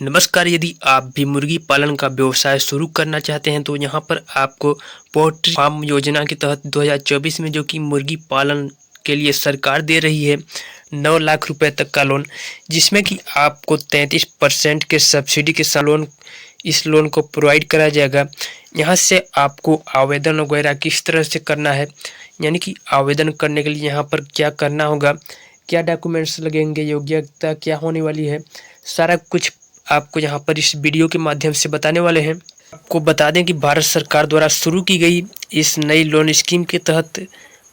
नमस्कार। यदि आप भी मुर्गी पालन का व्यवसाय शुरू करना चाहते हैं तो यहाँ पर आपको पोल्ट्री फार्म योजना के तहत 2024 में जो कि मुर्गी पालन के लिए सरकार दे रही है 9 लाख रुपए तक का लोन, जिसमें कि आपको 33% के सब्सिडी के साथ इस लोन को प्रोवाइड कराया जाएगा। यहाँ से आपको आवेदन वगैरह किस तरह से करना है, यानी कि आवेदन करने के लिए यहाँ पर क्या करना होगा, क्या डॉक्यूमेंट्स लगेंगे, योग्यता क्या होने वाली है, सारा कुछ आपको यहाँ पर इस वीडियो के माध्यम से बताने वाले हैं। आपको बता दें कि भारत सरकार द्वारा शुरू की गई इस नई लोन स्कीम के तहत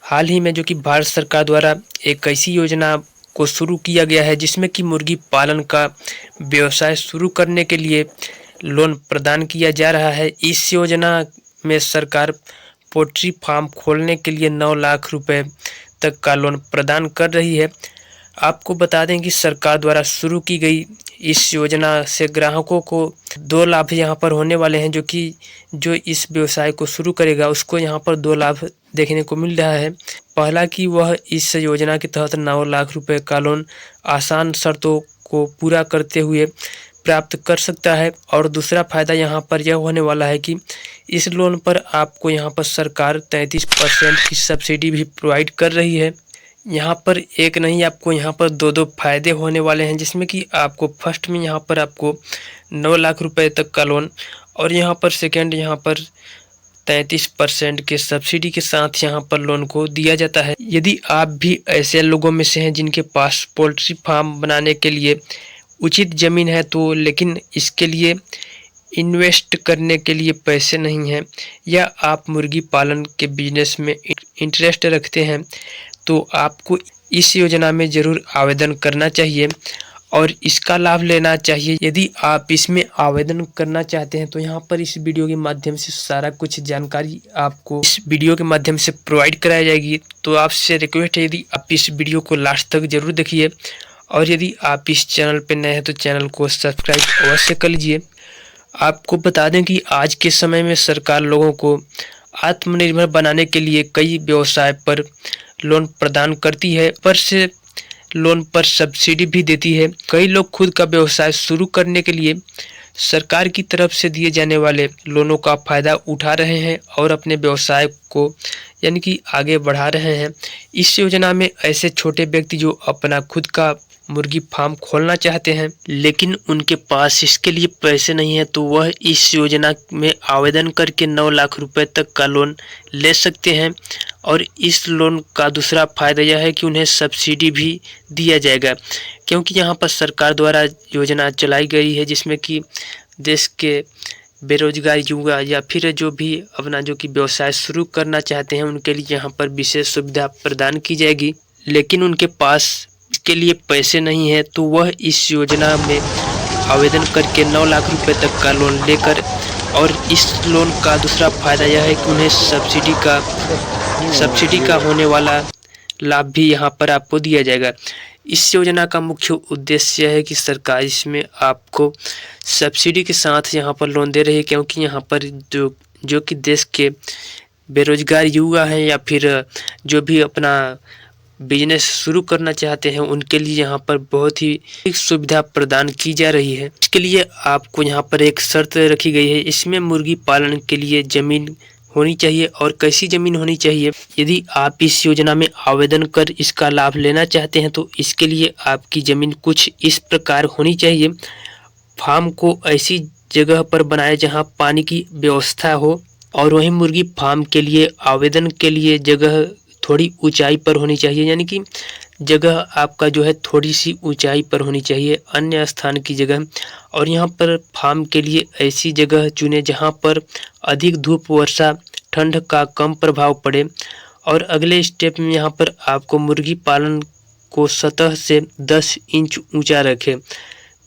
हाल ही में जो कि भारत सरकार द्वारा एक ऐसी योजना को शुरू किया गया है जिसमें कि मुर्गी पालन का व्यवसाय शुरू करने के लिए लोन प्रदान किया जा रहा है। इस योजना में सरकार पोल्ट्री फार्म खोलने के लिए 9 लाख रुपए तक का लोन प्रदान कर रही है। आपको बता दें कि सरकार द्वारा शुरू की गई इस योजना से ग्राहकों को 2 लाभ यहाँ पर होने वाले हैं, जो इस व्यवसाय को शुरू करेगा उसको यहाँ पर 2 लाभ देखने को मिल रहा है। पहला कि वह इस योजना के तहत 9 लाख रुपए का लोन आसान शर्तों को पूरा करते हुए प्राप्त कर सकता है, और दूसरा फायदा यहाँ पर यह होने वाला है कि इस लोन पर आपको यहाँ पर सरकार 33% की सब्सिडी भी प्रोवाइड कर रही है। यहाँ पर एक नहीं, आपको यहाँ पर दो फायदे होने वाले हैं, जिसमें कि आपको फर्स्ट में यहाँ पर आपको 9 लाख रुपए तक का लोन, और यहाँ पर सेकेंड यहाँ पर 33% के सब्सिडी के साथ यहाँ पर लोन को दिया जाता है। यदि आप भी ऐसे लोगों में से हैं जिनके पास पोल्ट्री फार्म बनाने के लिए उचित ज़मीन है तो लेकिन इसके लिए इन्वेस्ट करने के लिए पैसे नहीं हैं, या आप मुर्गी पालन के बिजनेस में इंटरेस्ट रखते हैं, तो आपको इस योजना में ज़रूर आवेदन करना चाहिए और इसका लाभ लेना चाहिए। यदि आप इसमें आवेदन करना चाहते हैं तो यहाँ पर इस वीडियो के माध्यम से सारा कुछ जानकारी आपको इस वीडियो के माध्यम से प्रोवाइड कराई जाएगी। तो आपसे रिक्वेस्ट है, यदि आप इस वीडियो को लास्ट तक जरूर देखिए, और यदि आप इस चैनल पर नए हैं तो चैनल को सब्सक्राइब अवश्य कर लीजिए। आपको बता दें कि आज के समय में सरकार लोगों को आत्मनिर्भर बनाने के लिए कई व्यवसाय पर लोन प्रदान करती है, पर से लोन पर सब्सिडी भी देती है। कई लोग खुद का व्यवसाय शुरू करने के लिए सरकार की तरफ से दिए जाने वाले लोनों का फायदा उठा रहे हैं और अपने व्यवसाय को यानी कि आगे बढ़ा रहे हैं। इस योजना में ऐसे छोटे व्यक्ति जो अपना खुद का मुर्गी फार्म खोलना चाहते हैं लेकिन उनके पास इसके लिए पैसे नहीं है, तो वह इस योजना में आवेदन करके 9 लाख रुपए तक का लोन ले सकते हैं। और इस लोन का दूसरा फायदा यह है कि उन्हें सब्सिडी भी दिया जाएगा, क्योंकि यहाँ पर सरकार द्वारा योजना चलाई गई है जिसमें कि देश के बेरोजगार युवा या फिर जो भी अपना जो कि व्यवसाय शुरू करना चाहते हैं उनके लिए यहाँ पर विशेष सुविधा प्रदान की जाएगी, लेकिन उनके पास इसके लिए पैसे नहीं है तो वह इस योजना में आवेदन करके 9 लाख रुपए तक का लोन लेकर, और इस लोन का दूसरा फायदा यह है कि उन्हें सब्सिडी का होने वाला लाभ भी यहाँ पर आपको दिया जाएगा। इस योजना का मुख्य उद्देश्य है कि सरकार इसमें आपको सब्सिडी के साथ यहाँ पर लोन दे रही है, क्योंकि यहाँ पर जो कि देश के बेरोजगार युवा हैं या फिर जो भी अपना बिजनेस शुरू करना चाहते हैं उनके लिए यहाँ पर बहुत ही सुविधा प्रदान की जा रही है। इसके लिए आपको यहाँ पर एक शर्त रखी गई है, इसमें मुर्गी पालन के लिए ज़मीन होनी चाहिए। और कैसी ज़मीन होनी चाहिए, यदि आप इस योजना में आवेदन कर इसका लाभ लेना चाहते हैं तो इसके लिए आपकी ज़मीन कुछ इस प्रकार होनी चाहिए। फार्म को ऐसी जगह पर बनाए जहाँ पानी की व्यवस्था हो, और वहीं मुर्गी फार्म के लिए आवेदन के लिए जगह थोड़ी ऊंचाई पर होनी चाहिए, यानी कि जगह आपका जो है थोड़ी सी ऊंचाई पर होनी चाहिए अन्य स्थान की जगह। और यहाँ पर फार्म के लिए ऐसी जगह चुने जहाँ पर अधिक धूप, वर्षा, ठंड का कम प्रभाव पड़े। और अगले स्टेप में यहाँ पर आपको मुर्गी पालन को सतह से 10 इंच ऊंचा रखें,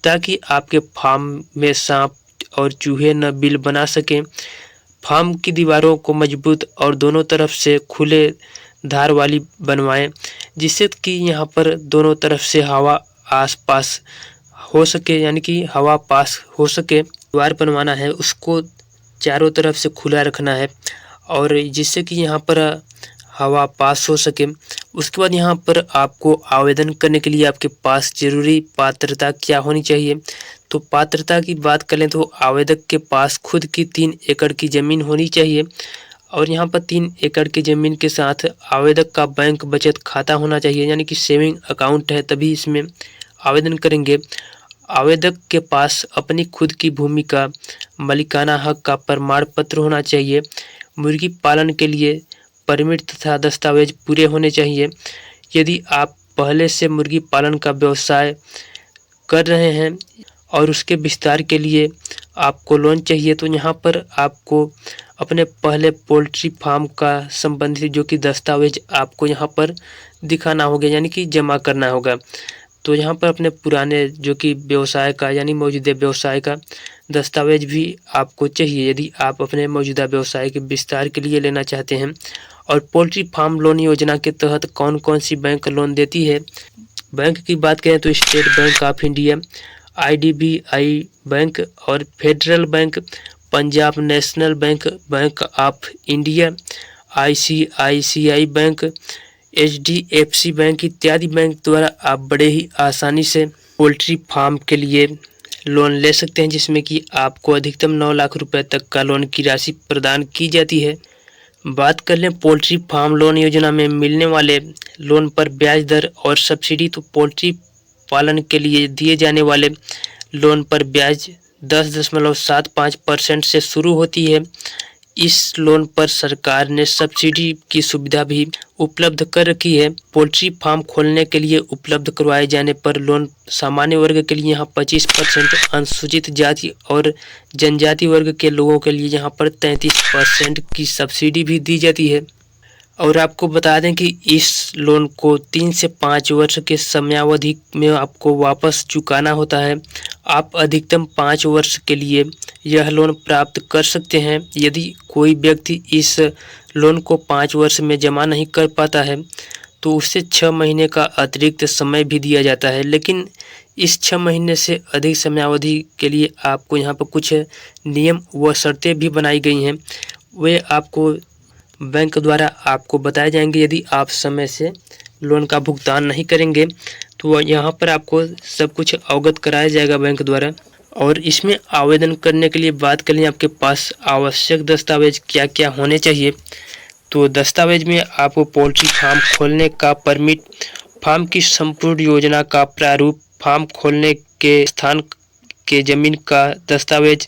ताकि आपके फार्म में सांप और चूहे न बिल बना सकें। फार्म की दीवारों को मजबूत और दोनों तरफ से खुले धार वाली बनवाएं, जिससे कि यहाँ पर दोनों तरफ से हवा आसपास हो सके, यानी कि हवा पास हो सके। दीवार बनवाना है, उसको चारों तरफ से खुला रखना है, और जिससे कि यहाँ पर हवा पास हो सके। उसके बाद यहाँ पर आपको आवेदन करने के लिए आपके पास जरूरी पात्रता क्या होनी चाहिए। तो पात्रता की बात करें तो आवेदक के पास खुद की 3 एकड़ की ज़मीन होनी चाहिए और यहाँ पर 3 एकड़ की ज़मीन के साथ आवेदक का बैंक बचत खाता होना चाहिए, यानी कि सेविंग अकाउंट है, तभी इसमें आवेदन करेंगे। आवेदक के पास अपनी खुद की भूमि का मालिकाना हक का प्रमाण पत्र होना चाहिए। मुर्गी पालन के लिए परमिट तथा दस्तावेज पूरे होने चाहिए। यदि आप पहले से मुर्गी पालन का व्यवसाय कर रहे हैं और उसके विस्तार के लिए आपको लोन चाहिए तो यहाँ पर आपको अपने पहले पोल्ट्री फार्म का संबंधित जो कि दस्तावेज आपको यहाँ पर दिखाना होगा, यानी कि जमा करना होगा। तो यहाँ पर अपने पुराने जो कि व्यवसाय का यानी मौजूदा व्यवसाय का दस्तावेज भी आपको चाहिए यदि आप अपने मौजूदा व्यवसाय के विस्तार के लिए लेना चाहते हैं। और पोल्ट्री फार्म लोन योजना के तहत कौन कौन सी बैंक लोन देती है। बैंक की बात करें तो State Bank of India, IDBI bank और Federal Bank, Punjab National Bank, Bank of India, ICICI bank, HDFC bank इत्यादि बैंक द्वारा आप बड़े ही आसानी से पोल्ट्री फार्म के लिए लोन ले सकते हैं, जिसमें कि आपको अधिकतम 9 लाख रुपए तक का लोन की राशि प्रदान की जाती है। बात कर लें पोल्ट्री फार्म लोन योजना में मिलने वाले लोन पर ब्याज दर और सब्सिडी। तो पोल्ट्री पालन के लिए दिए जाने वाले लोन पर ब्याज 10.75% से शुरू होती है। इस लोन पर सरकार ने सब्सिडी की सुविधा भी उपलब्ध कर रखी है। पोल्ट्री फार्म खोलने के लिए उपलब्ध करवाए जाने पर लोन सामान्य वर्ग के लिए यहाँ 25%, अनुसूचित जाति और जनजाति वर्ग के लोगों के लिए यहाँ पर 33% की सब्सिडी भी दी जाती है। और आपको बता दें कि इस लोन को 3 से 5 वर्ष के समयावधि में आपको वापस चुकाना होता है। आप अधिकतम 5 वर्ष के लिए यह लोन प्राप्त कर सकते हैं। यदि कोई व्यक्ति इस लोन को 5 वर्ष में जमा नहीं कर पाता है तो उसे 6 महीने का अतिरिक्त समय भी दिया जाता है, लेकिन इस 6 महीने से अधिक समयावधि के लिए आपको यहाँ पर कुछ नियम व शर्तें भी बनाई गई हैं। वे आपको बैंक द्वारा आपको बताए जाएंगे। यदि आप समय से लोन का भुगतान नहीं करेंगे तो यहाँ पर आपको सब कुछ अवगत कराया जाएगा बैंक द्वारा। और इसमें आवेदन करने के लिए बात करें आपके पास आवश्यक दस्तावेज क्या क्या होने चाहिए। तो दस्तावेज में आपको पोल्ट्री फार्म खोलने का परमिट, फार्म की संपूर्ण योजना का प्रारूप, फार्म खोलने के स्थान के जमीन का दस्तावेज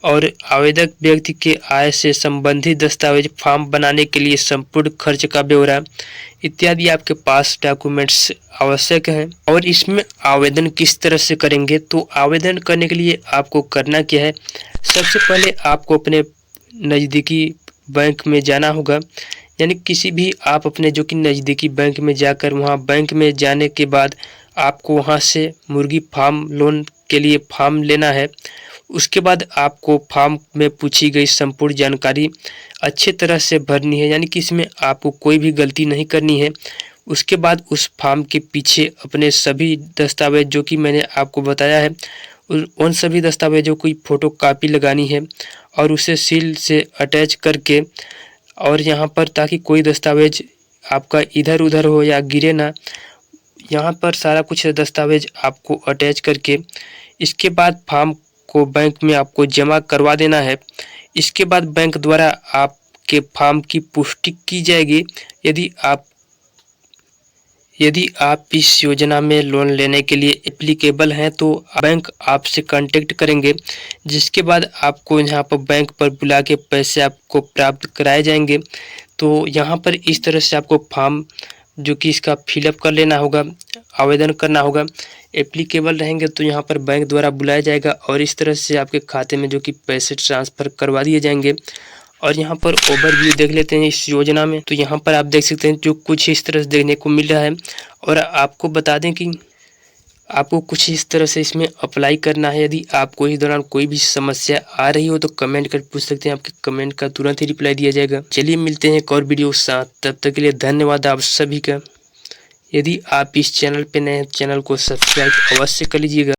और आवेदक व्यक्ति के आय से संबंधित दस्तावेज, फार्म बनाने के लिए संपूर्ण खर्च का ब्यौरा इत्यादि आपके पास डॉक्यूमेंट्स आवश्यक हैं। और इसमें आवेदन किस तरह से करेंगे। तो आवेदन करने के लिए आपको करना क्या है, सबसे पहले आपको अपने नज़दीकी बैंक में जाना होगा, यानी किसी भी आप अपने जो कि नज़दीकी बैंक में जाकर वहाँ बैंक में जाने के बाद आपको वहाँ से मुर्गी फार्म लोन के लिए फार्म लेना है। उसके बाद आपको फार्म में पूछी गई संपूर्ण जानकारी अच्छे तरह से भरनी है, यानी कि इसमें आपको कोई भी गलती नहीं करनी है। उसके बाद उस फार्म के पीछे अपने सभी दस्तावेज जो कि मैंने आपको बताया है उन सभी दस्तावेजों की फ़ोटोकॉपी लगानी है और उसे सील से अटैच करके, और यहाँ पर ताकि कोई दस्तावेज आपका इधर उधर हो या गिरे ना, यहाँ पर सारा कुछ दस्तावेज आपको अटैच करके इसके बाद फार्म को बैंक में आपको जमा करवा देना है। इसके बाद बैंक द्वारा आपके फार्म की पुष्टि की जाएगी। यदि आप इस योजना में लोन लेने के लिए एप्लीकेबल हैं तो बैंक आपसे कांटेक्ट करेंगे, जिसके बाद आपको यहाँ पर बैंक पर बुला के पैसे आपको प्राप्त कराए जाएंगे। तो यहाँ पर इस तरह से आपको फॉर्म जो कि इसका फिलअप कर लेना होगा, आवेदन करना होगा। एप्लीकेबल रहेंगे तो यहाँ पर बैंक द्वारा बुलाया जाएगा और इस तरह से आपके खाते में जो कि पैसे ट्रांसफ़र करवा दिए जाएंगे। और यहाँ पर ओवरव्यू देख लेते हैं इस योजना में। तो यहाँ पर आप देख सकते हैं जो कुछ इस तरह से देखने को मिल रहा है। और आपको बता दें कि आपको कुछ इस तरह से इसमें अप्लाई करना है। यदि आपको इस दौरान कोई भी समस्या आ रही हो तो कमेंट कर पूछ सकते हैं, आपके कमेंट का तुरंत ही रिप्लाई दिया जाएगा। चलिए मिलते हैं एक और वीडियो के साथ, तब तक के लिए धन्यवाद आप सभी का। यदि आप इस चैनल पे नए हैं, चैनल को सब्सक्राइब अवश्य कर लीजिएगा।